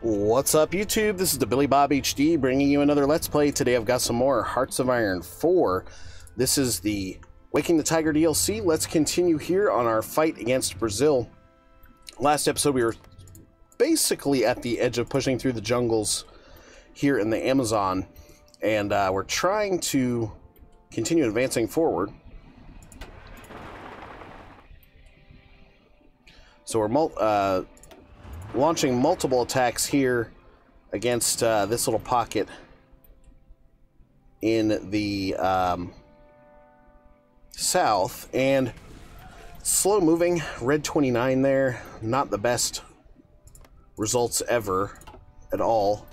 What's up, YouTube? This is the Billy Bob HD bringing you another Let's Play. Today I've got some more Hearts of Iron 4. This is the Waking the Tiger DLC. Let's continue here on our fight against Brazil. Last episode we were basically at the edge of pushing through the jungles here in the Amazon. And we're trying to continue advancing forward. So we're launching multiple attacks here against this little pocket in the south, and slow moving. Red 29 there, not the best results ever at all.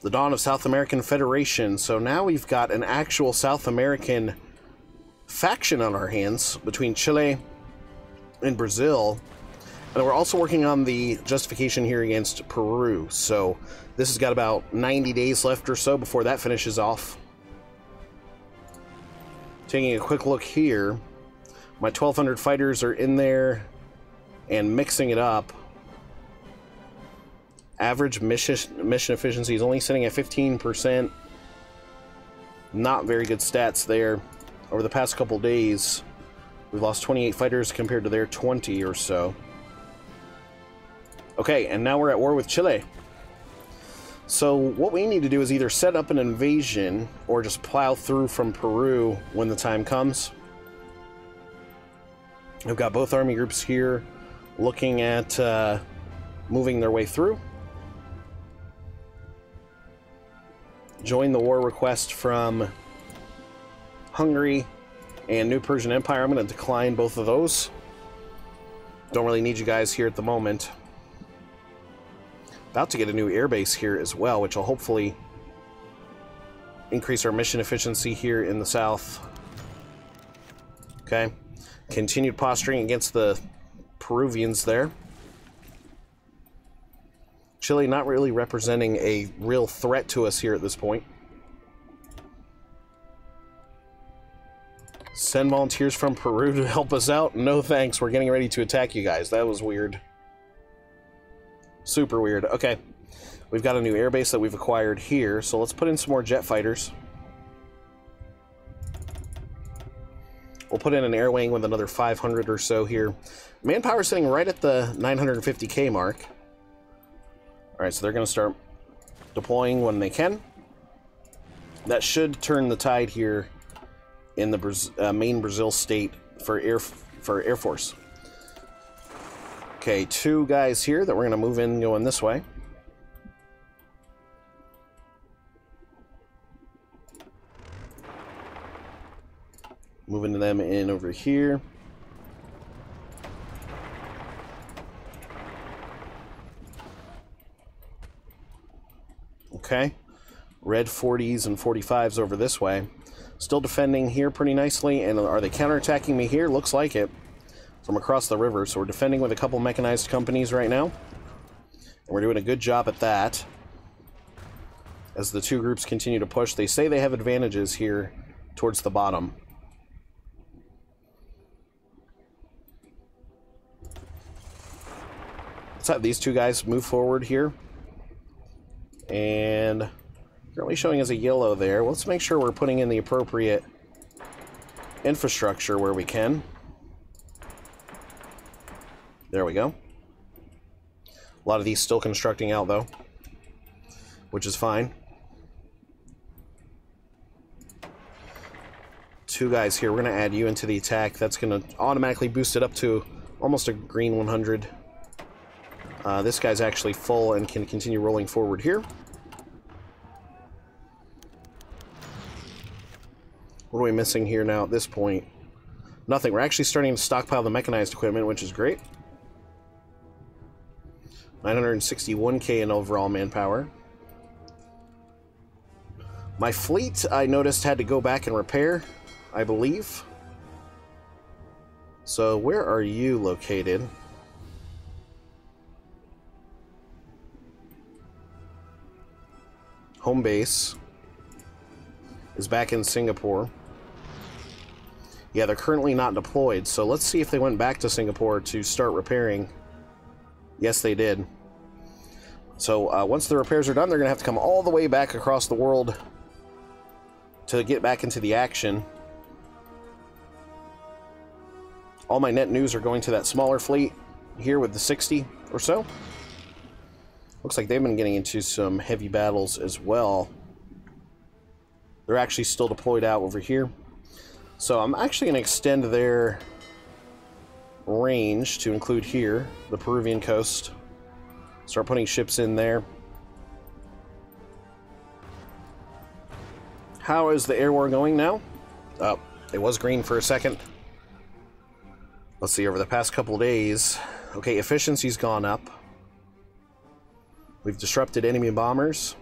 The dawn of South American Federation. So now we've got an actual South American faction on our hands between Chile and Brazil. And we're also working on the justification here against Peru. So this has got about 90 days left or so before that finishes off. Taking a quick look here, my 1,200 fighters are in there and mixing it up. Average mission efficiency is only sitting at 15%. Not very good stats there. Over the past couple days, we've lost 28 fighters compared to their 20 or so. Okay, and now we're at war with Chile. So what we need to do is either set up an invasion or just plow through from Peru when the time comes. I've got both army groups here looking at moving their way through. Join the war request from Hungary and New Persian Empire. I'm going to decline both of those. Don't really need you guys here at the moment. About to get a new airbase here as well, which will hopefully increase our mission efficiency here in the south. Okay. Continued posturing against the Peruvians there. Chile not really representing a real threat to us here at this point. Send volunteers from Peru to help us out? No thanks, we're getting ready to attack you guys. That was weird. Super weird. Okay, we've got a new airbase that we've acquired here, so let's put in some more jet fighters. We'll put in an air wing with another 500 or so here. Manpower sitting right at the 950k mark. Alright, so they're going to start deploying when they can. That should turn the tide here in the main Brazil state for Air Force. Okay, two guys here that we're going to move in going this way. Moving them in over here. Okay. Red 40s and 45s over this way. Still defending here pretty nicely. And are they counterattacking me here? Looks like it. From across the river, so we're defending with a couple mechanized companies right now. And we're doing a good job at that. As the two groups continue to push, they say they have advantages here towards the bottom. Let's have these two guys move forward here. And currently showing as a yellow there. Let's make sure we're putting in the appropriate infrastructure where we can. There we go. A lot of these still constructing out, though, which is fine. Two guys here. We're going to add you into the attack. That's going to automatically boost it up to almost a green 100. This guy's actually full and can continue rolling forward here. What are we missing here now at this point? Nothing. We're actually starting to stockpile the mechanized equipment, which is great. 961k in overall manpower. My fleet, I noticed, had to go back and repair, I believe. So where are you located? Home base is back in Singapore. Yeah, they're currently not deployed, so let's see if they went back to Singapore to start repairing. Yes, they did. So once the repairs are done, they're going to have to come all the way back across the world to get back into the action. All my net news are going to that smaller fleet here with the 60 or so. Looks like they've been getting into some heavy battles as well. They're actually still deployed out over here. So I'm actually going to extend their range to include here, the Peruvian coast. Start putting ships in there. How is the air war going now? Oh, it was green for a second. Let's see, over the past couple days. Okay, efficiency's gone up. We've disrupted enemy bombers.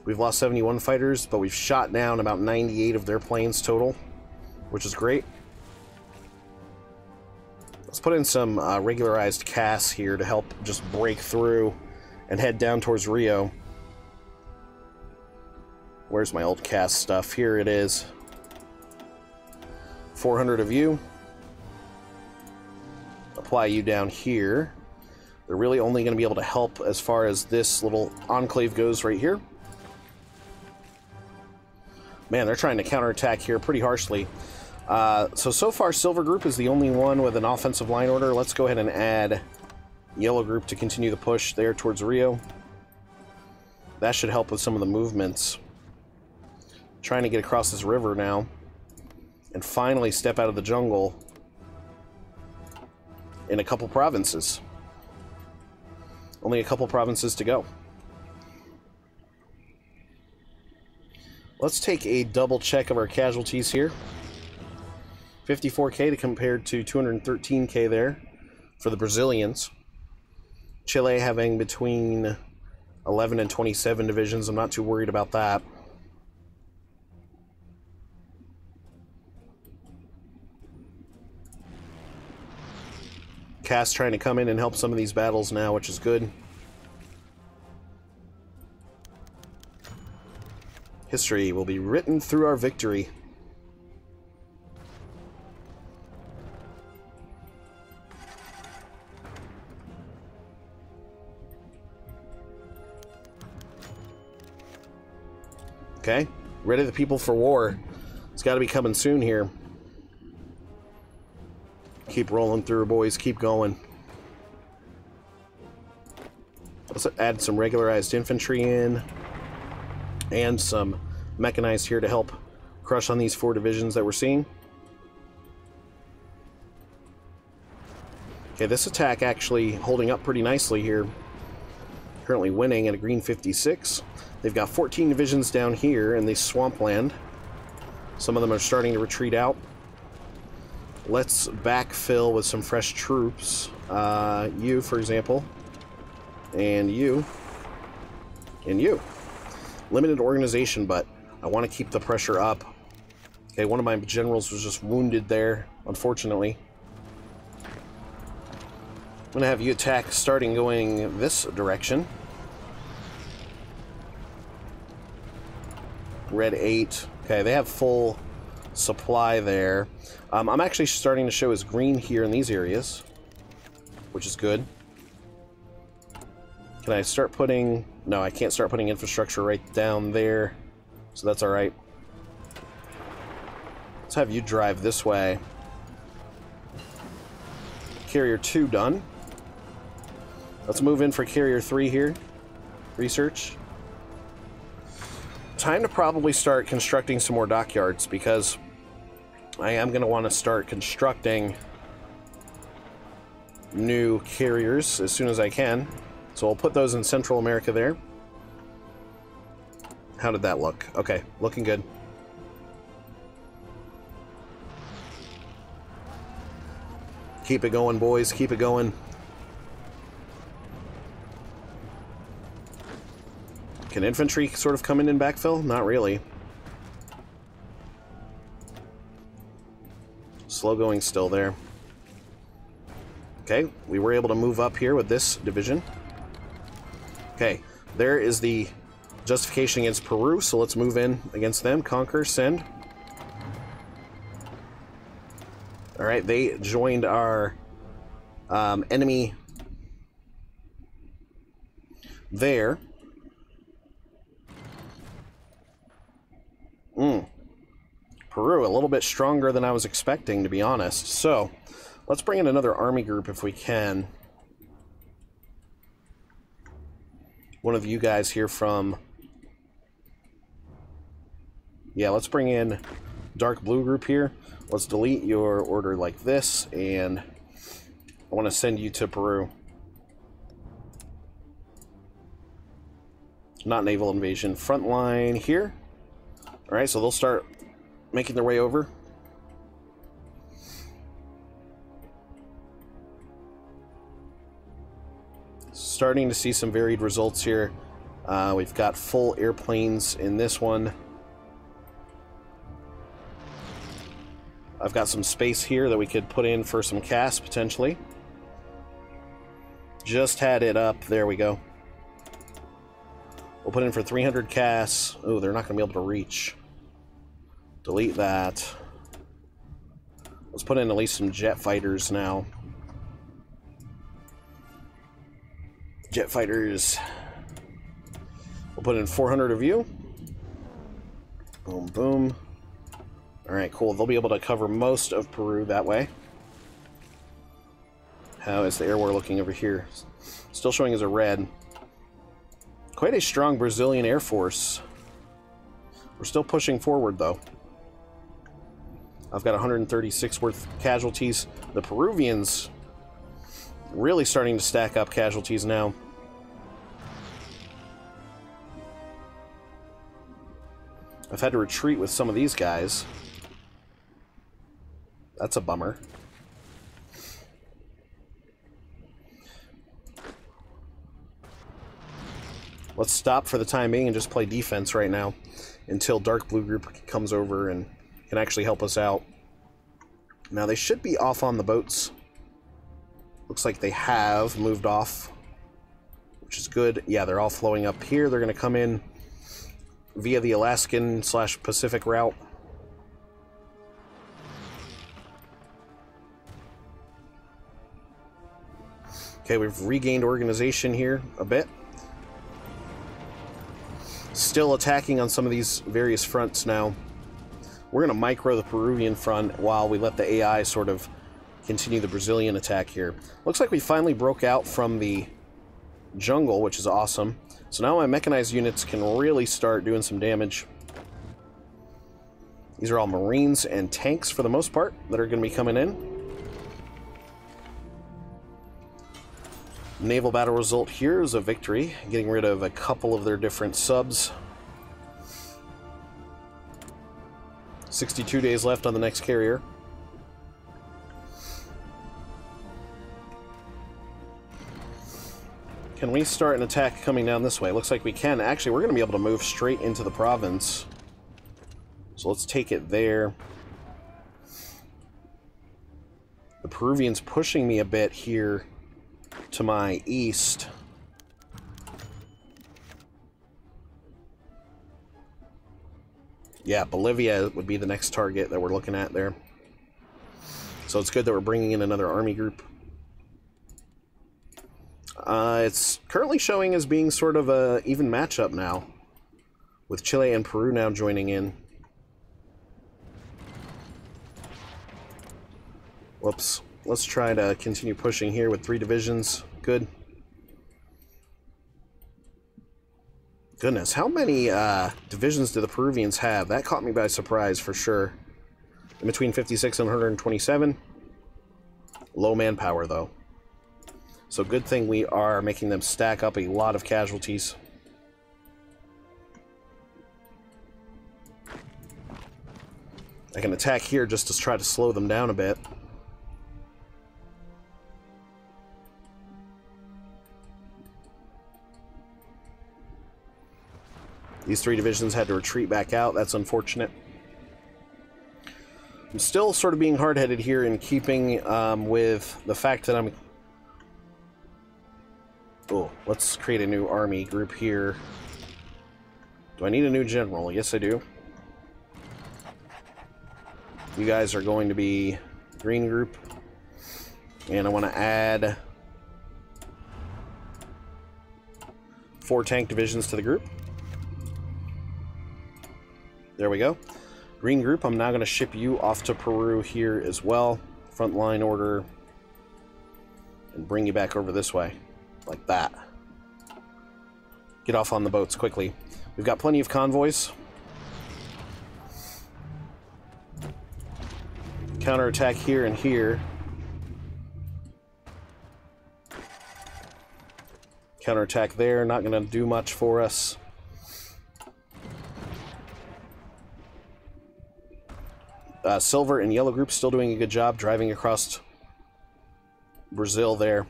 We've lost 71 fighters, but we've shot down about 98 of their planes total, which is great. Let's put in some regularized CAS here to help just break through and head down towards Rio. Where's my old CAS stuff? Here it is. 400 of you. Apply you down here. They're really only going to be able to help as far as this little enclave goes right here. Man, they're trying to counterattack here pretty harshly. So far, Silver Group is the only one with an offensive line order. Let's go ahead and add Yellow Group to continue the push there towards Rio. That should help with some of the movements. Trying to get across this river now and finally step out of the jungle in a couple provinces. Only a couple provinces to go. Let's take a double check of our casualties here. 54k to compared to 213k there for the Brazilians. Chile having between 11 and 27 divisions. I'm not too worried about that. CAS trying to come in and help some of these battles now, which is good. History will be written through our victory. Okay, ready the people for war. It's got to be coming soon here. Keep rolling through, boys. Keep going. Let's add some regularized infantry in. And some mechanized here to help crush on these 4 divisions that we're seeing. Okay, this attack actually holding up pretty nicely here. Currently winning at a green 56. They've got 14 divisions down here in the swampland. Some of them are starting to retreat out. Let's backfill with some fresh troops. You, for example. And you. And you. Limited organization, but I want to keep the pressure up. Okay, one of my generals was just wounded there, unfortunately. I'm going to have you attack starting going this direction. Red 8. Okay, they have full supply there. I'm actually starting to show as green here in these areas, which is good. Can I start putting... No, I can't start putting infrastructure right down there, so that's alright. Let's have you drive this way. Carrier 2 done. Let's move in for Carrier 3 here. Research. Time to probably start constructing some more dockyards, because I am going to want to start constructing new carriers as soon as I can. So I'll put those in Central America there. How did that look? Okay, looking good. Keep it going, boys. Keep it going. Can infantry sort of come in and backfill? Not really. Slow going still there. Okay, we were able to move up here with this division. Okay, there is the justification against Peru, so let's move in against them. Conquer, send. Alright, they joined our enemy there. Peru, a little bit stronger than I was expecting, to be honest. So, let's bring in another army group if we can. One of you guys here from... Yeah, let's bring in dark blue group here. Let's delete your order like this, and I want to send you to Peru. Not naval invasion. Front line here. Alright, so they'll start making their way over. Starting to see some varied results here. We've got full airplanes in this one. I've got some space here that we could put in for some CAS, potentially. Just had it up. There we go. We'll put in for 300 CAS. Oh, they're not going to be able to reach. Delete that. Let's put in at least some jet fighters now. Jet fighters. We'll put in 400 of you. Boom, boom. Alright, cool. They'll be able to cover most of Peru that way. How is the air war looking over here? Still showing as a red. Quite a strong Brazilian Air Force. We're still pushing forward, though. I've got 136 worth of casualties. The Peruvians really starting to stack up casualties now. I've had to retreat with some of these guys. That's a bummer. Let's stop for the time being and just play defense right now until dark blue group comes over and can actually help us out. Now they should be off on the boats. Looks like they have moved off, which is good. Yeah, they're all flowing up here. They're going to come in via the Alaskan/Pacific route. Okay, we've regained organization here a bit. Still attacking on some of these various fronts now. We're going to micro the Peruvian front while we let the AI sort of continue the Brazilian attack here. Looks like we finally broke out from the jungle, which is awesome. So now my mechanized units can really start doing some damage. These are all Marines and tanks for the most part that are going to be coming in. Naval battle result here is a victory, getting rid of a couple of their different subs. 62 days left on the next carrier. Can we start an attack coming down this way? Looks like we can. Actually, we're going to be able to move straight into the province. So let's take it there. The Peruvians pushing me a bit here to my east. Yeah, Bolivia would be the next target that we're looking at there. So it's good that we're bringing in another army group. It's currently showing as being sort of a even matchup now, with Chile and Peru now joining in. Whoops. Let's try to continue pushing here with 3 divisions. Good. Goodness, how many divisions do the Peruvians have? That caught me by surprise for sure. In between 56 and 127. Low manpower, though. So good thing we are making them stack up a lot of casualties. I can attack here just to try to slow them down a bit. These 3 divisions had to retreat back out. That's unfortunate. I'm still sort of being hard-headed here in keeping with the fact that I'm... Oh, let's create a new army group here. Do I need a new general? Yes, I do. You guys are going to be green group. And I want to add 4 tank divisions to the group. There we go. Green group, I'm now going to ship you off to Peru here as well. Frontline order. And bring you back over this way. Like that. Get off on the boats quickly. We've got plenty of convoys. Counterattack here and here. Counterattack there, not going to do much for us. Silver and yellow group still doing a good job driving across Brazil there.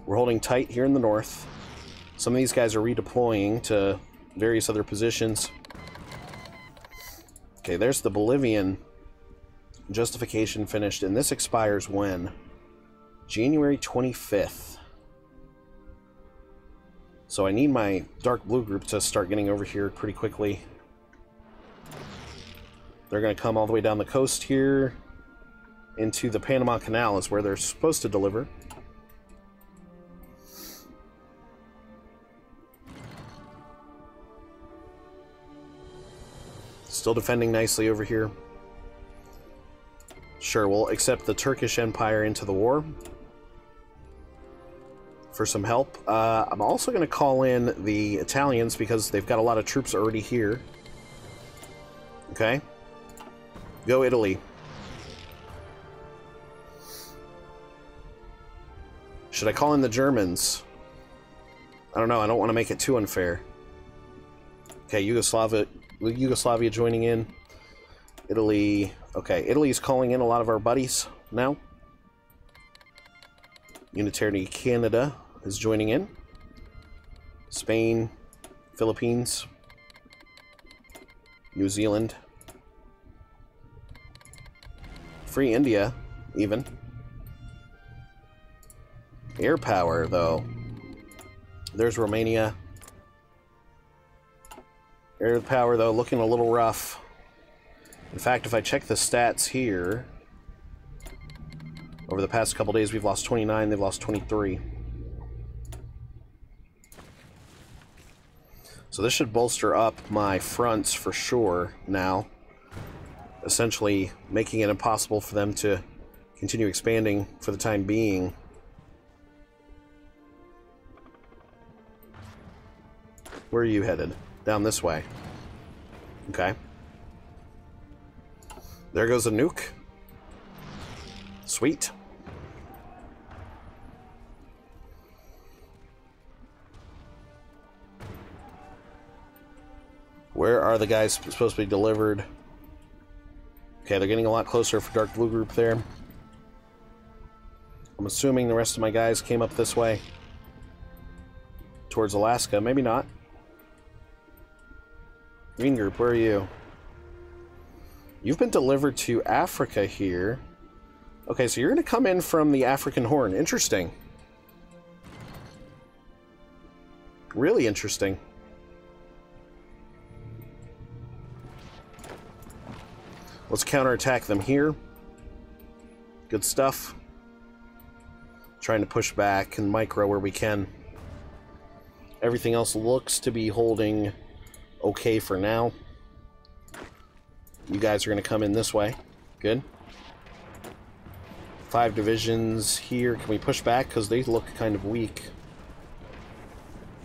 We're holding tight here in the north. Some of these guys are redeploying to various other positions. Okay, there's the Bolivian justification finished, and this expires when? January 25th. So I need my dark blue group to start getting over here pretty quickly. They're going to come all the way down the coast here into the Panama Canal is where they're supposed to deliver. Still defending nicely over here. Sure, we'll accept the Turkish Empire into the war for some help. I'm also going to call in the Italians because they've got a lot of troops already here. Okay. Go Italy. Should I call in the Germans? I don't know. I don't want to make it too unfair. Okay, Yugoslavia joining in. Italy. Okay, Italy's calling in a lot of our buddies now. Unitary Canada is joining in. Spain, Philippines, New Zealand. Free India, even. Air power, though. There's Romania. Air power, though, looking a little rough. In fact, if I check the stats here, over the past couple days, we've lost 29, they've lost 23. So this should bolster up my fronts for sure now, essentially making it impossible for them to continue expanding for the time being. Where are you headed? Down this way. Okay. There goes a nuke. Sweet. Where are the guys supposed to be delivered? Okay, they're getting a lot closer for dark blue group there. I'm assuming the rest of my guys came up this way. Towards Alaska. Maybe not. Green group, where are you? You've been delivered to Africa here. Okay, so you're going to come in from the African Horn. Interesting. Really interesting. Let's counterattack them here. Good stuff. Trying to push back and micro where we can. Everything else looks to be holding okay for now. You guys are going to come in this way. Good. 5 divisions here. Can we push back? Because they look kind of weak.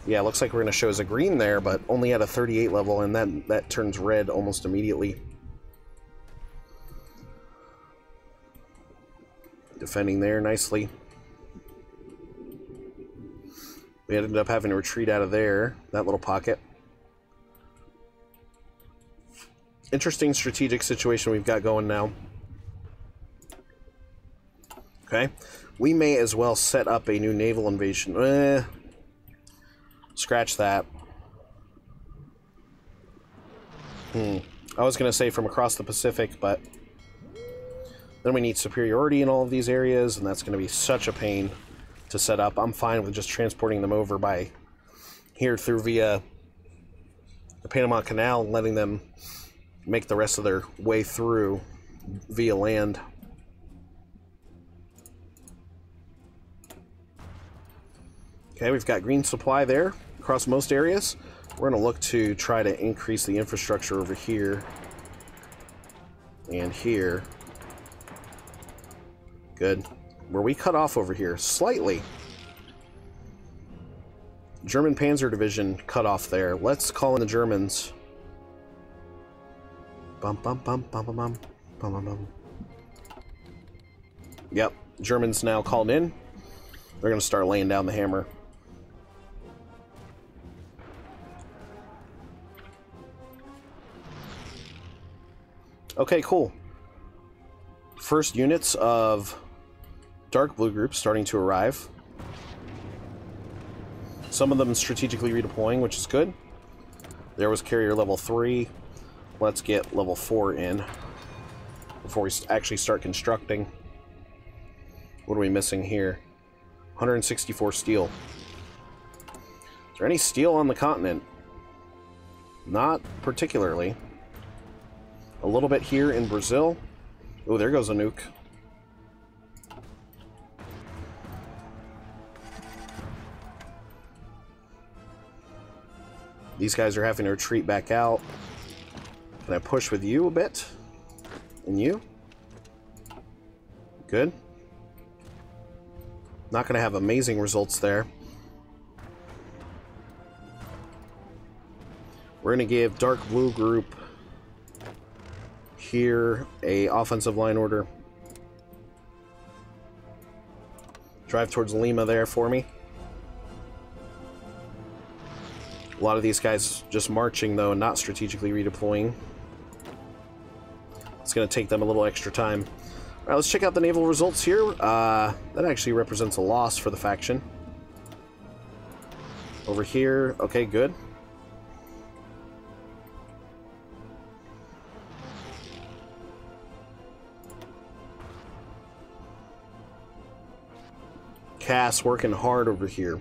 Yeah, looks like we're going to show as a green there, but only at a 38 level, and that turns red almost immediately. Defending there nicely. We ended up having to retreat out of there, that little pocket. Interesting strategic situation we've got going now. Okay. We may as well set up a new naval invasion. Scratch that. I was going to say from across the Pacific, but then we need superiority in all of these areas, and that's going to be such a pain to set up. I'm fine with just transporting them over by here through via the Panama Canal and letting them make the rest of their way through via land. Okay, we've got green supply there across most areas. We're going to look to try to increase the infrastructure over here and here. Good. Were we cut off over here? Slightly. German Panzer Division cut off there. Let's call in the Germans. Bum bum bum bum bum bum bum bum bum. Yep, Germans now called in. They're going to start laying down the hammer. Okay, cool. First units of dark blue groups starting to arrive. Some of them strategically redeploying, which is good. There was carrier level 3. Let's get level 4 in before we actually start constructing. What are we missing here? 164 steel. Is there any steel on the continent? Not particularly. A little bit here in Brazil. Oh, there goes a nuke. These guys are having to retreat back out. Can I push with you a bit? And you? Good. Not going to have amazing results there. We're going to give dark blue group here a offensive line order. Drive towards Lima there for me. A lot of these guys just marching though, not strategically redeploying. It's going to take them a little extra time. Alright, let's check out the naval results here. That actually represents a loss for the faction. Over here, okay, good. Cass working hard over here.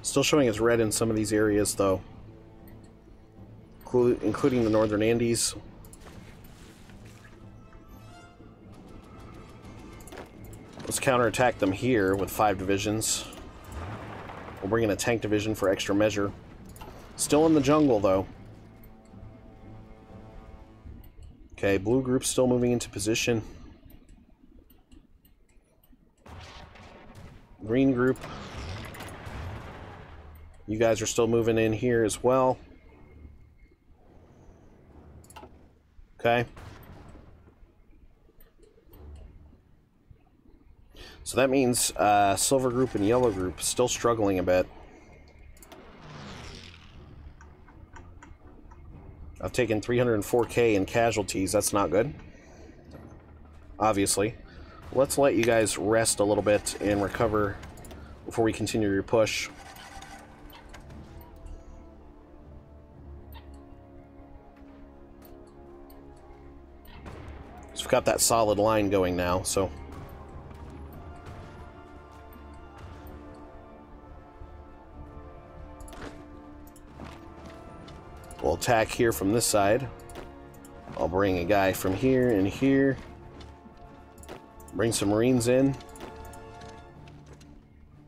Still showing as red in some of these areas, though, including the northern Andes. Let's counterattack them here with 5 divisions. We'll bring in a tank division for extra measure. Still in the jungle, though. Okay, blue group still moving into position. Green group. You guys are still moving in here as well. Okay. So that means silver group and yellow group still struggling a bit. I've taken 304k in casualties. That's not good. Obviously. Let's let you guys rest a little bit and recover before we continue your push. So we've got that solid line going now, so we'll attack here from this side. I'll bring a guy from here and here. Bring some Marines in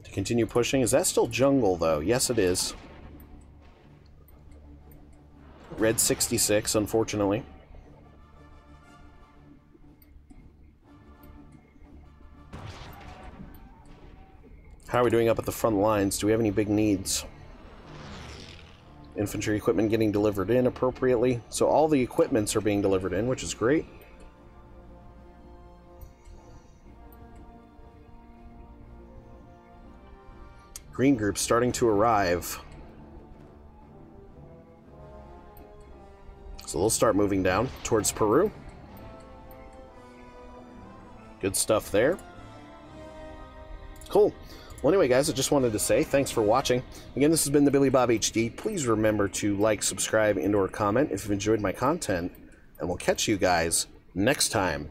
to continue pushing. Is that still jungle, though? Yes, it is. Red 66, unfortunately. How are we doing up at the front lines? Do we have any big needs? Infantry equipment getting delivered in appropriately. So all the equipments are being delivered in, which is great. Green group starting to arrive. So they'll start moving down towards Peru. Good stuff there. Cool. Well, anyway, guys, I just wanted to say thanks for watching. Again, this has been the Billy Bob HD. Please remember to like, subscribe, and/or comment if you've enjoyed my content, and we'll catch you guys next time.